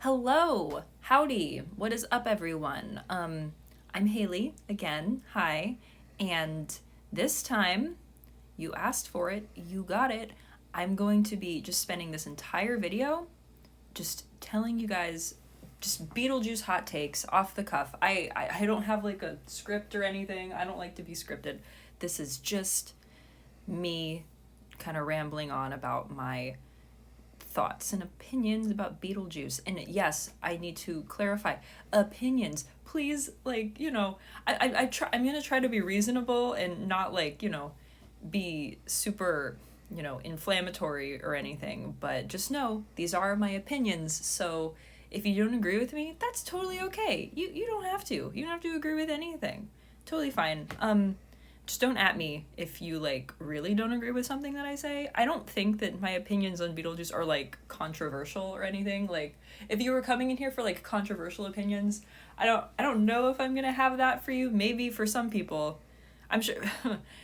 Hello, howdy, what is up, everyone? I'm Haley again. Hi, and this time you asked for it, you got it. I'm going to be just spending this entire video just telling you guys just Beetlejuice hot takes off the cuff. I don't have like a script or anything. I don't like to be scripted. This is just me kind of rambling on about my thoughts and opinions about Beetlejuice. And yes, I need to clarify opinions. Please, I'm gonna try to be reasonable and not be super, inflammatory or anything. But just know these are my opinions. So if you don't agree with me, that's totally okay. You don't have to. You don't have to agree with anything. Totally fine. Just don't at me if you really don't agree with something that I say. I don't think that my opinions on Beetlejuice are controversial or anything. Like if you were coming in here for controversial opinions, I don't know if I'm going to have that for you. Maybe for some people. I'm sure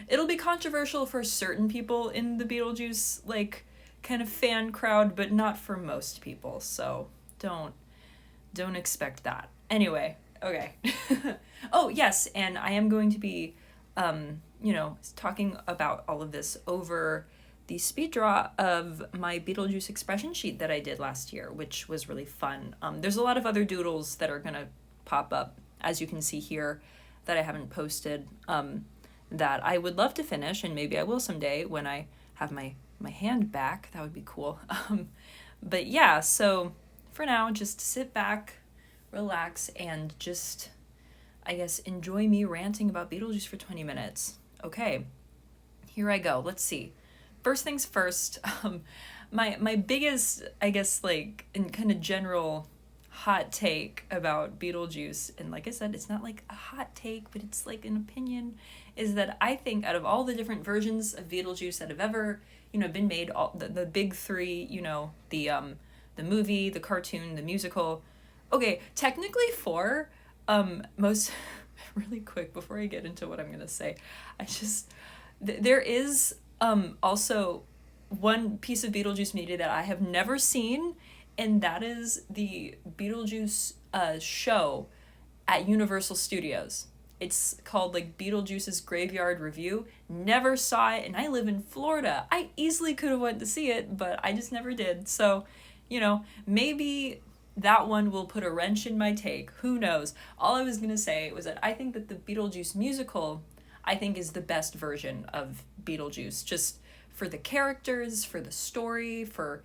it'll be controversial for certain people in the Beetlejuice kind of fan crowd, but not for most people. So don't expect that. Anyway, okay. Oh, yes, and I am going to be talking about all of this over the speed draw of my Beetlejuice expression sheet that I did last year, which was really fun. There's a lot of other doodles that are going to pop up, as you can see here, that I haven't posted, that I would love to finish, and maybe I will someday when I have my hand back. That would be cool. But yeah, so for now, just sit back, relax, and just, I guess, enjoy me ranting about Beetlejuice for 20 minutes. Okay, here I go. Let's see. First things first, my biggest, I guess, in kind of general hot take about Beetlejuice, and like I said, it's not like a hot take, but it's like an opinion, is that I think out of all the different versions of Beetlejuice that have ever, been made, all the big three, the movie, the cartoon, the musical. Okay, technically four. Most really quick before I get into what I'm gonna say, there is also one piece of Beetlejuice media that I have never seen, and that is the Beetlejuice show at Universal Studios. It's called Beetlejuice's Graveyard Review. Never saw it, and I live in Florida. I easily could have went to see it, but I just never did. So, maybe that one will put a wrench in my take. Who knows? All I was going to say was that I think that the Beetlejuice musical, I think, is the best version of Beetlejuice. Just for the characters, for the story, for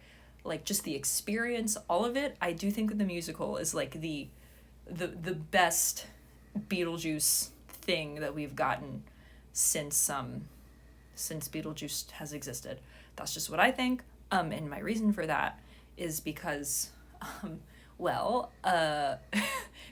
just the experience, all of it. I do think that the musical is the best Beetlejuice thing that we've gotten since Beetlejuice has existed. That's just what I think. And my reason for that is because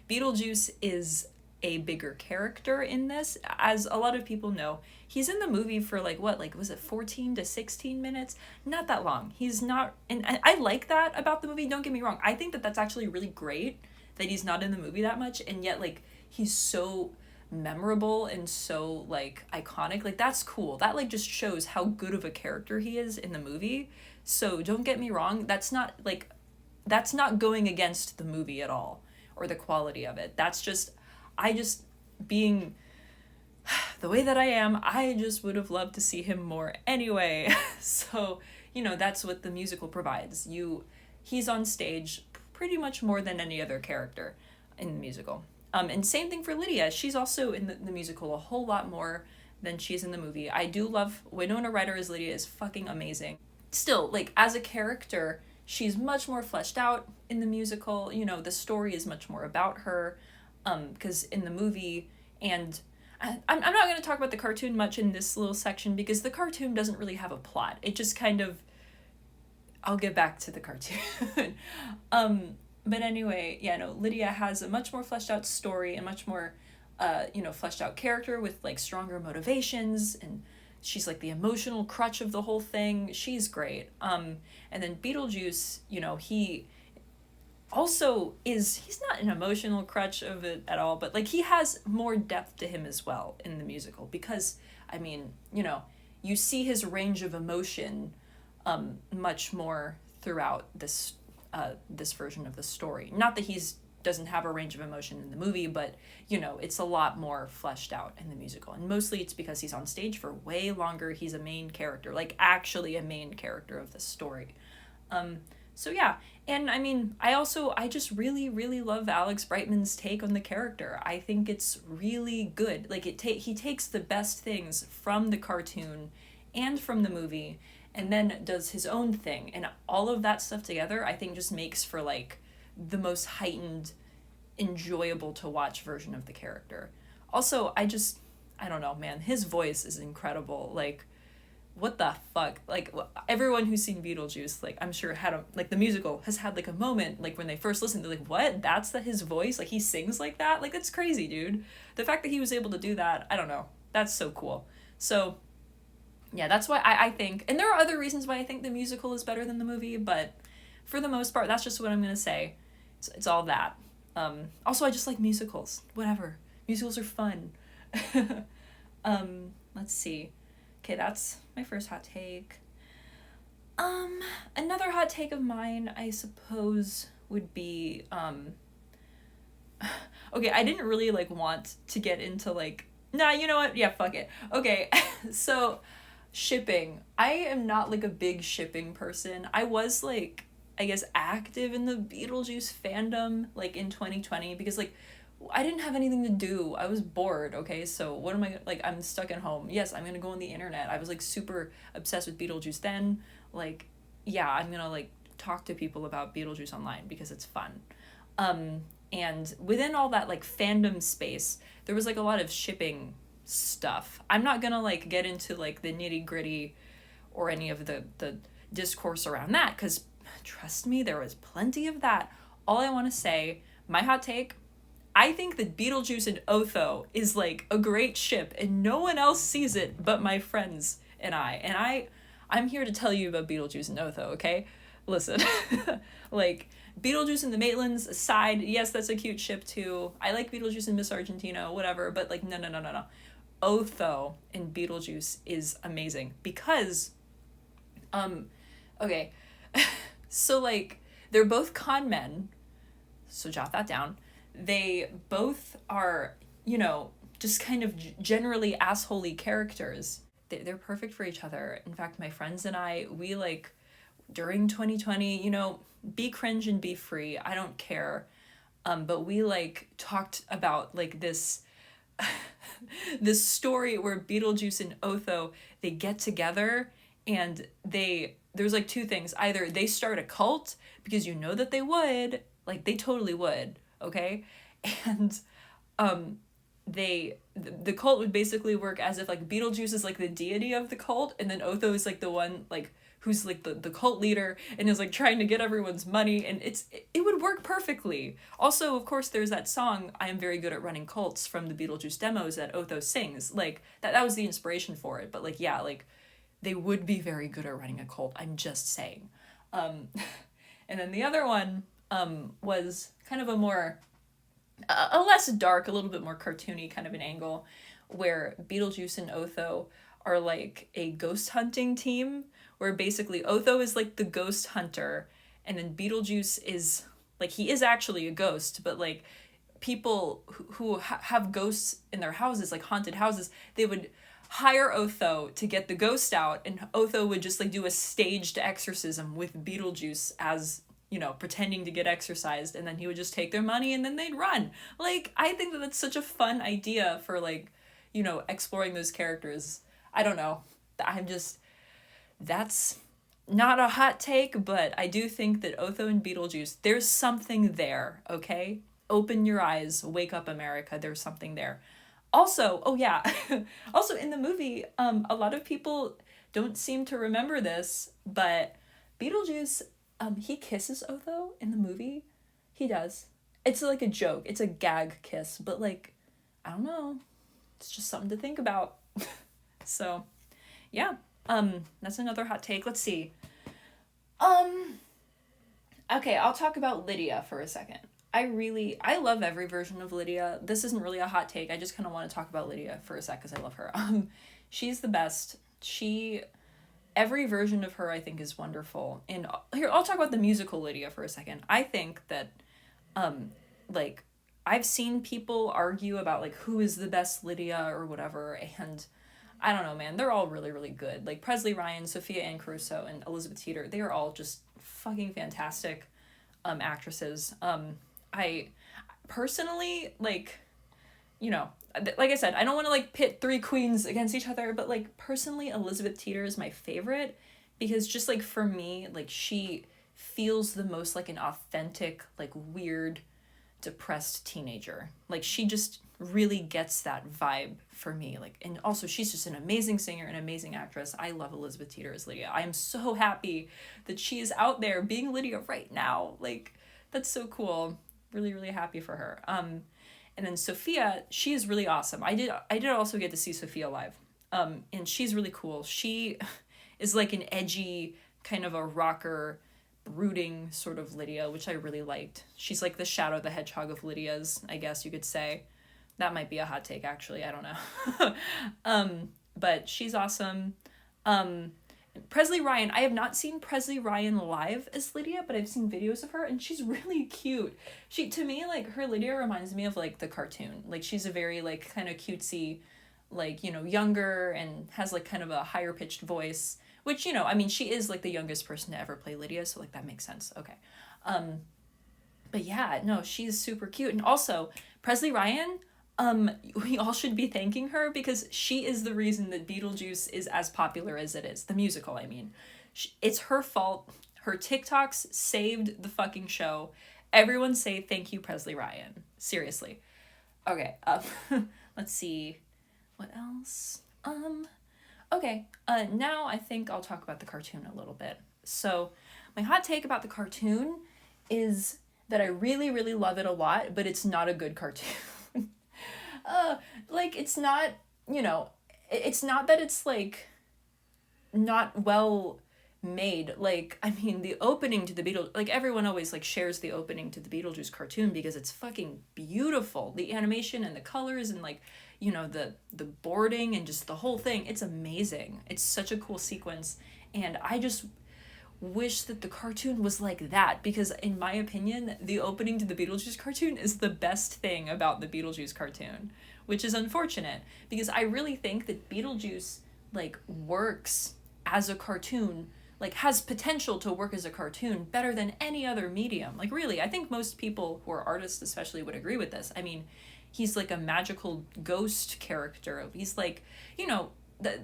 Beetlejuice is a bigger character in this. As a lot of people know, he's in the movie for was it 14 to 16 minutes? Not that long. He's not, and I like that about the movie, don't get me wrong. I think that that's actually really great that he's not in the movie that much, and yet he's so memorable and so iconic. That's cool. That just shows how good of a character he is in the movie. So don't get me wrong, that's not going against the movie at all or the quality of it. I just being the way that I am, I just would have loved to see him more anyway. So, that's what the musical provides. He's on stage pretty much more than any other character in the musical. And same thing for Lydia. She's also in the musical a whole lot more than she's in the movie. I do love Winona Ryder as Lydia, is fucking amazing. Still, as a character, she's much more fleshed out in the musical. The story is much more about her, because in the movie, and I'm not going to talk about the cartoon much in this little section because the cartoon doesn't really have a plot. It just kind of, I'll get back to the cartoon. But anyway, Lydia has a much more fleshed out story and much more, fleshed out character with stronger motivations, and she's the emotional crutch of the whole thing. She's great. And then Beetlejuice, he also he's not an emotional crutch of it at all, but he has more depth to him as well in the musical because, you see his range of emotion much more throughout this this version of the story. Not that he's doesn't have a range of emotion in the movie, but you know, it's a lot more fleshed out in the musical. And mostly it's because he's on stage for way longer. He's a main character, like actually a main character of the story. So yeah, and I mean, I just really, really love Alex Brightman's take on the character. I think it's really good. Like he takes the best things from the cartoon and from the movie, and then does his own thing. And all of that stuff together, I think just makes for like the most heightened, enjoyable to watch version of the character. Also, I don't know, man, his voice is incredible. Like, what the fuck? Like, everyone who's seen Beetlejuice, like, I'm sure had like, the musical has had, like, a moment, like, when they first listened, they're like, what? That's his voice? Like, he sings like that? Like, that's crazy, dude. The fact that he was able to do that, I don't know. That's so cool. So, yeah, that's why I think, and there are other reasons why I think the musical is better than the movie, but for the most part, that's just what I'm gonna say. It's all that. Also, I just like musicals. Whatever. Musicals are fun. Let's see. Okay, that's my first hot take. Another hot take of mine, I suppose, would be, okay, I didn't really, like, want to get into, like, nah, you know what? Yeah, fuck it. Okay, so, shipping. I am not, like, a big shipping person. I was, like, I guess, active in the Beetlejuice fandom, like, in 2020, because, like, I didn't have anything to do. I was bored, okay? So what am I, like, I'm stuck at home. Yes, I'm gonna go on the internet. I was, like, super obsessed with Beetlejuice then. Like, yeah, I'm gonna, like, talk to people about Beetlejuice online because it's fun. And within all that, like, fandom space, there was, like, a lot of shipping stuff. I'm not gonna, like, get into, like, the nitty-gritty or any of the discourse around that, because trust me, there was plenty of that. All I want to say, my hot take, I think that Beetlejuice and Otho is, like, a great ship, and no one else sees it but my friends and I. And I'm here to tell you about Beetlejuice and Otho, okay? Listen. Like, Beetlejuice and the Maitlands aside, yes, that's a cute ship too. I like Beetlejuice and Miss Argentina, whatever, but, like, no. Otho and Beetlejuice is amazing because, okay, so, like, they're both con men, so jot that down. They both are, you know, just kind of generally assholey characters. They're perfect for each other. In fact, my friends and I, we, like, during 2020, you know, be cringe and be free. I don't care. But we, like, talked about, like, this this story where Beetlejuice and Otho, they get together and there's, like, two things. Either they start a cult, because you know that they would, like, they totally would, okay? And the cult would basically work as if, like, Beetlejuice is, like, the deity of the cult, and then Otho is, like, the one, like, who's, like, the cult leader and is, like, trying to get everyone's money, and it would work perfectly. Also, of course, there's that song, I Am Very Good at Running Cults, from the Beetlejuice demos that Otho sings. Like, that was the inspiration for it, but, like, yeah, like, they would be very good at running a cult, I'm just saying. And then the other one was kind of a more, a less dark, a little bit more cartoony kind of an angle, where Beetlejuice and Otho are, like, a ghost hunting team, where basically Otho is, like, the ghost hunter, and then Beetlejuice is, like, he is actually a ghost, but, like, people who have ghosts in their houses, like haunted houses, they would hire Otho to get the ghost out, and Otho would just, like, do a staged exorcism with Beetlejuice as, you know, pretending to get exorcised, and then he would just take their money and then they'd run. Like, I think that that's such a fun idea for, like, you know, exploring those characters. I don't know. That's not a hot take, but I do think that Otho and Beetlejuice, there's something there, okay? Open your eyes, wake up, America, there's something there. Also, oh yeah, also in the movie, a lot of people don't seem to remember this, but Beetlejuice, he kisses Otho in the movie. He does. It's like a joke. It's a gag kiss, but, like, I don't know. It's just something to think about. So, yeah. That's another hot take. Let's see. Okay, I'll talk about Lydia for a second. I love every version of Lydia. This isn't really a hot take. I just kind of want to talk about Lydia for a sec because I love her. She's the best. every version of her I think is wonderful. And here, I'll talk about the musical Lydia for a second. I think that, like, I've seen people argue about, like, who is the best Lydia or whatever, and I don't know, man. They're all really, really good. Like, Presley Ryan, Sophia Ann Caruso, and Elizabeth Teeter, they are all just fucking fantastic actresses. I personally, like, you know, like I said, I don't want to, like, pit three queens against each other, but, like, personally, Elizabeth Teeter is my favorite because just, like, for me, like, she feels the most like an authentic, like, weird, depressed teenager. Like, she just really gets that vibe for me. Like, and also she's just an amazing singer, an amazing actress. I love Elizabeth Teeter as Lydia. I am so happy that she is out there being Lydia right now. Like, that's so cool. Really, really happy for her. And then Sophia, she is really awesome. I did also get to see Sophia live. And she's really cool. She is like an edgy, kind of a rocker, brooding sort of Lydia, which I really liked. She's like the Shadow the Hedgehog of Lydia's, I guess you could say. That might be a hot take, actually. I don't know. But she's awesome. Presley Ryan. I have not seen Presley Ryan live as Lydia, but I've seen videos of her, and she's really cute. To me, like, her Lydia reminds me of, like, the cartoon. Like, she's a very, like, kind of cutesy, like, you know, younger, and has, like, kind of a higher pitched voice, which, you know, I mean, she is, like, the youngest person to ever play Lydia, so, like, that makes sense. Okay. But yeah, no, she's super cute. And also, Presley Ryan, we all should be thanking her because she is the reason that Beetlejuice is as popular as it is. The musical, I mean. It's her fault. Her TikToks saved the fucking show. Everyone say thank you, Presley Ryan. Seriously. Okay, let's see. What else? Okay, now I think I'll talk about the cartoon a little bit. So, my hot take about the cartoon is that I really, really love it a lot, but it's not a good cartoon. Like, it's not, you know, it's not that it's, like, not well made. Like, I mean, the opening to the Beetlejuice, like, everyone always, like, shares the opening to the Beetlejuice cartoon because it's fucking beautiful. The animation and the colors and, like, you know, the boarding and just the whole thing, it's amazing. It's such a cool sequence, and I just wish that the cartoon was like that because, in my opinion, the opening to the Beetlejuice cartoon is the best thing about the Beetlejuice cartoon, which is unfortunate because I really think that Beetlejuice, like, works as a cartoon, like, has potential to work as a cartoon better than any other medium. Like, really, I think most people who are artists especially would agree with this. I mean, he's like a magical ghost character. He's like, you know, the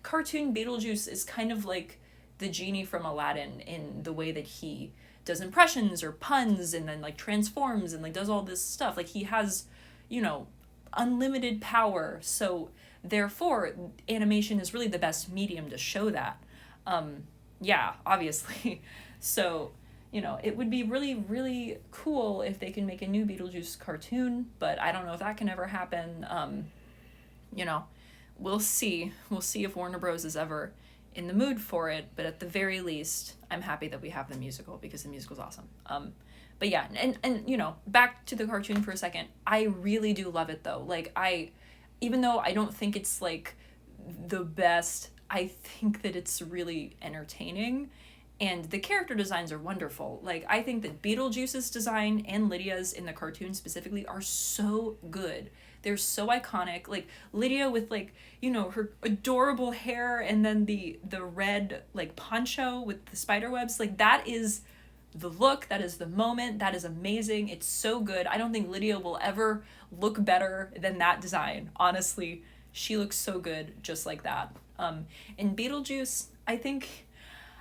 cartoon Beetlejuice is kind of like the genie from Aladdin in the way that he does impressions or puns and then, like, transforms and, like, does all this stuff. Like, he has, you know, unlimited power. So therefore, animation is really the best medium to show that. Yeah, obviously. So, you know, it would be really, really cool if they can make a new Beetlejuice cartoon, but I don't know if that can ever happen. You know, we'll see. We'll see if Warner Bros. Is ever in the mood for it, but at the very least, I'm happy that we have the musical because the musical's awesome. But yeah, and you know, back to the cartoon for a second, I really do love it though. Like, even though I don't think it's, like, the best, I think that it's really entertaining, and the character designs are wonderful. Like, I think that Beetlejuice's design and Lydia's in the cartoon specifically are so good. They're so iconic. Like, Lydia with, like, you know, her adorable hair and then the red, like, poncho with the spider webs. Like, that is the look, that is the moment, that is amazing. It's so good. I don't think Lydia will ever look better than that design. Honestly, she looks so good just like that. And Beetlejuice, I think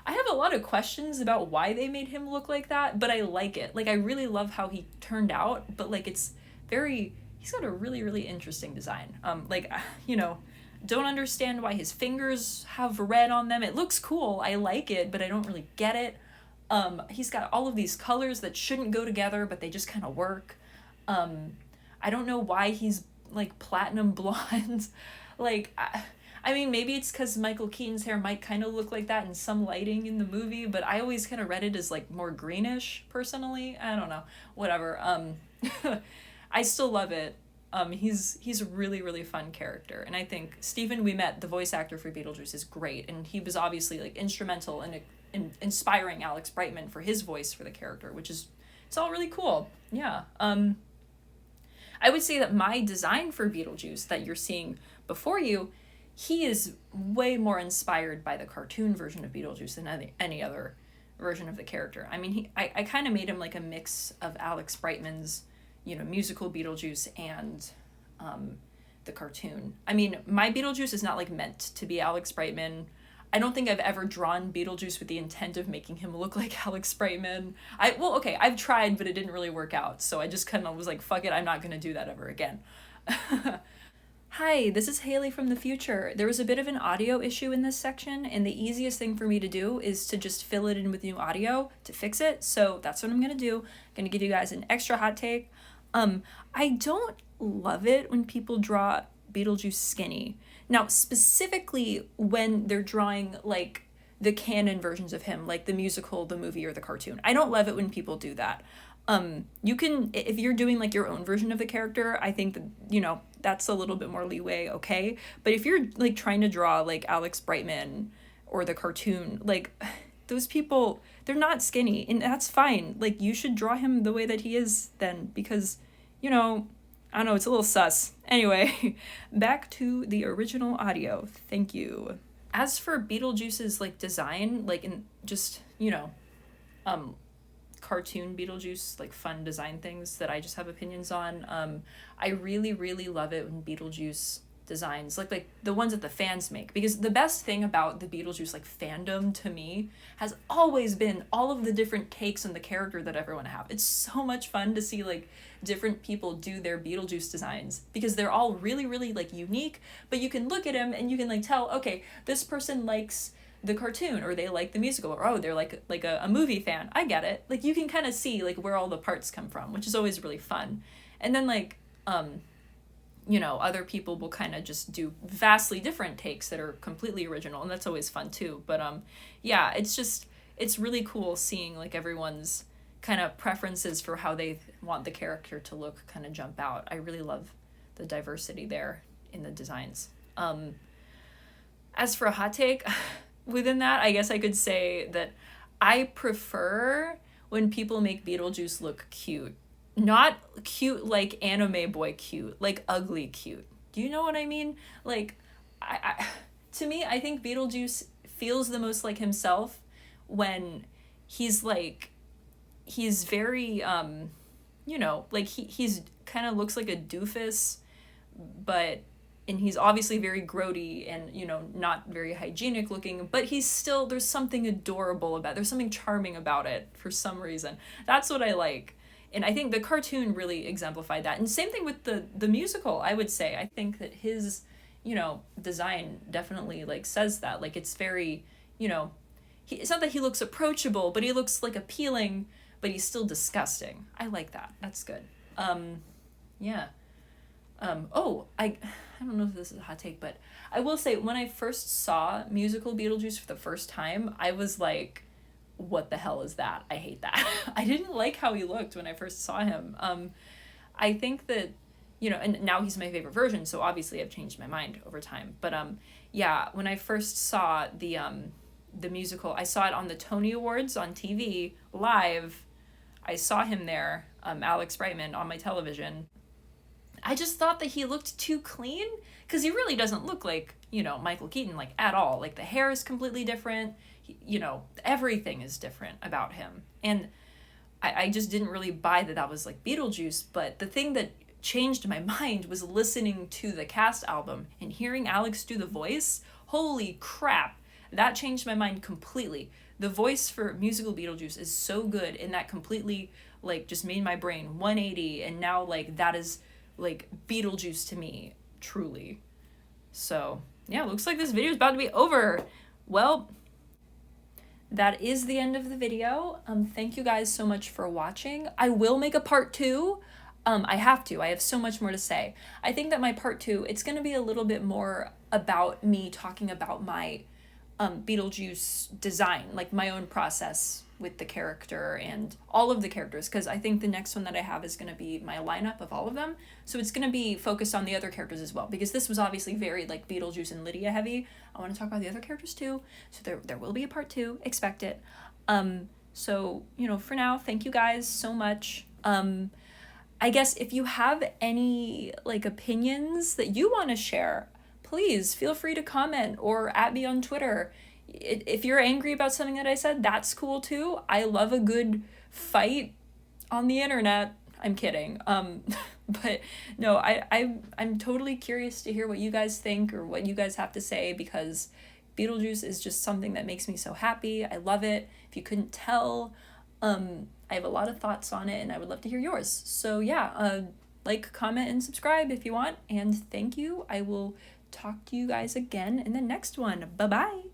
I have a lot of questions about why they made him look like that, but I like it. Like, I really love how he turned out, but, like, it's very, he's got a really, really interesting design. Like, you know, don't understand why his fingers have red on them. It looks cool. I like it, but I don't really get it. He's got all of these colors that shouldn't go together, but they just kind of work. I don't know why he's, like, platinum blonde. Like, I mean, maybe it's because Michael Keaton's hair might kind of look like that in some lighting in the movie, but I always kind of read it as, like, more greenish, personally. I don't know. Whatever. I still love it. He's a really, really fun character. And I think Stephen Ouimet, the voice actor for Beetlejuice, is great. And he was obviously like instrumental in inspiring Alex Brightman for his voice for the character, which is, it's all really cool. Yeah. I would say that my design for Beetlejuice that you're seeing before you, he is way more inspired by the cartoon version of Beetlejuice than any other version of the character. I mean, I kind of made him like a mix of Alex Brightman's, musical Beetlejuice and the cartoon. I mean, my Beetlejuice is not like meant to be Alex Brightman. I don't think I've ever drawn Beetlejuice with the intent of making him look like Alex Brightman. I've tried, but it didn't really work out. So I just kind of was like, fuck it, I'm not going to do that ever again. Hi, this is Haley from the future. There was a bit of an audio issue in this section, and the easiest thing for me to do is to just fill it in with new audio to fix it. So that's what I'm going to do. I'm going to give you guys an extra hot take. I don't love it when people draw Beetlejuice skinny. Now, specifically when they're drawing like the canon versions of him, like the musical, the movie, or the cartoon. I don't love it when people do that. You can, if you're doing like your own version of the character, I think that, that's a little bit more leeway, okay? But if you're like trying to draw like Alex Brightman or the cartoon, like those people, they're not skinny, and that's fine. Like, you should draw him the way that he is then, because, I don't know, it's a little sus. Anyway, back to the original audio. Thank you. As for Beetlejuice's like design, like in just, cartoon Beetlejuice, like fun design things that I just have opinions on. I really, really love it when Beetlejuice designs, like the ones that the fans make, because the best thing about the Beetlejuice like fandom to me has always been all of the different takes on the character that everyone have. It's so much fun to see like different people do their Beetlejuice designs, because they're all really, really like unique, but you can look at him and you can like tell, okay, this person likes the cartoon, or they like the musical, or they're like a movie fan. I get it. Like, you can kind of see like where all the parts come from, which is always really fun. And then like other people will kind of just do vastly different takes that are completely original, and that's always fun too. But yeah, it's really cool seeing like everyone's kind of preferences for how they want the character to look kind of jump out. I really love the diversity there in the designs. As for a hot take, within that, I guess I could say that I prefer when people make Beetlejuice look cute. Not cute like anime boy cute, like ugly cute. Do you know what I mean? Like, to me, I think Beetlejuice feels the most like himself when he's very, like he's kind of looks like a doofus, and he's obviously very grody and, not very hygienic looking, but he's still, there's something adorable about it. There's something charming about it for some reason. That's what I like. And I think the cartoon really exemplified that. And same thing with the musical, I would say. I think that his, design definitely like says that. Like, it's very, it's not that he looks approachable, but he looks like appealing, but he's still disgusting. I like that. That's good. Yeah. I don't know if this is a hot take, but I will say, when I first saw musical Beetlejuice for the first time, I was like, what the hell is that? I hate that. I didn't like how he looked when I first saw him. I think that, and now he's my favorite version, so obviously I've changed my mind over time. But yeah, when I first saw the musical, I saw it on the Tony Awards on TV live. I saw him there, Alex Brightman, on my television. I just thought that he looked too clean, because he really doesn't look like, Michael Keaton, like, at all. Like, the hair is completely different. Everything is different about him. And I just didn't really buy that was like Beetlejuice. But the thing that changed my mind was listening to the cast album and hearing Alex do the voice. Holy crap. That changed my mind completely. The voice for musical Beetlejuice is so good, and that completely, like, just made my brain 180. And now, like, that is, like, Beetlejuice to me, truly. So, yeah, looks like this video is about to be over. Well, that is the end of the video. Thank you guys so much for watching. I will make a part 2. I have to. I have so much more to say. I think that my part 2, it's going to be a little bit more about me talking about my Beetlejuice design, like my own process with the character and all of the characters, because I think the next one that I have is going to be my lineup of all of them. So it's going to be focused on the other characters as well, because this was obviously very like Beetlejuice and Lydia heavy. I want to talk about the other characters too. So there will be a part 2, expect it. So, you know, for now, thank you guys so much. I guess if you have any like opinions that you want to share, please feel free to comment or at me on Twitter. If you're angry about something that I said, that's cool too. I love a good fight on the internet. I'm kidding. But no, I'm totally curious to hear what you guys think or what you guys have to say, because Beetlejuice is just something that makes me so happy. I love it. If you couldn't tell, I have a lot of thoughts on it and I would love to hear yours. So yeah, like, comment, and subscribe if you want. And thank you. I will talk to you guys again in the next one. Bye-bye.